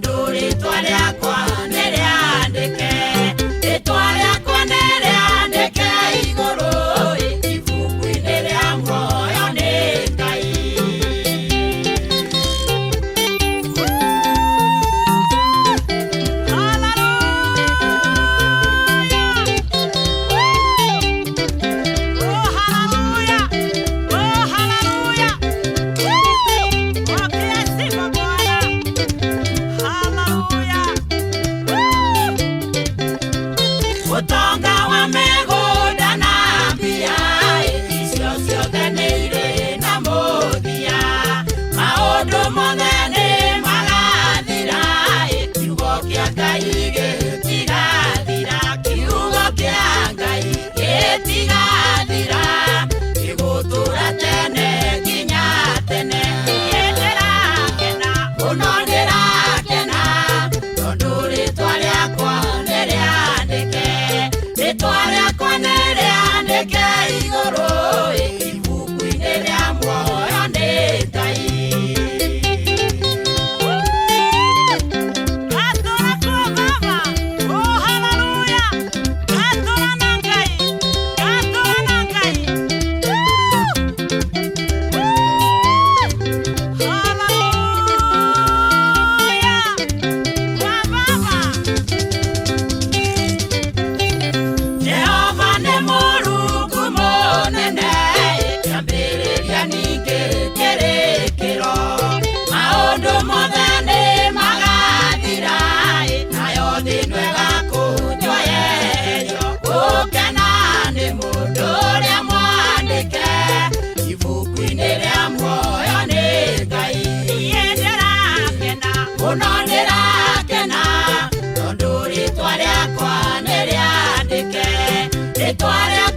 tondu ritwa riakwa ni riandike, ritwa riakwa ni riandike iguru ibuku-ini ria muoyo ni Ngai. Utonga wa migunda na mbia icio ciothe nĩ irĩ na mũthia, maũndũ mothe nĩ magathira, kiugo kĩa Ngai gĩtigathira, kiugo kĩa Ngai gĩtigathira, gĩgũtũũra tene nginya tene. Niĩ ndĩrakena mũno, ndĩrakena tondũ rĩtwa rĩakwa nĩ rĩandĩke, ritwa riakwa ni riandike iguru ibuku-ini ria muoyo ni Ngai. Gatura kwa Baba, oh haleluya, gatura na Ngai, gatura na Ngai. Haleluya kwa Baba. Jehova nĩ Mũrungu mũnene, kĩambĩrĩria ningĩ kĩrĩkĩro, maũndũ mothe nĩ magathira, nayo thĩ ĩno ĩgakũnjoyerio. Gũkena nĩ mũndũ ũrĩa mwandĩke ibuku-inĩ rĩa muoyo nĩ Ngai. Niĩ ndĩrakena mũno, ndĩrakena tondũ rĩtwa rĩakwa nĩ rĩandĩke, rĩtwa rĩakwa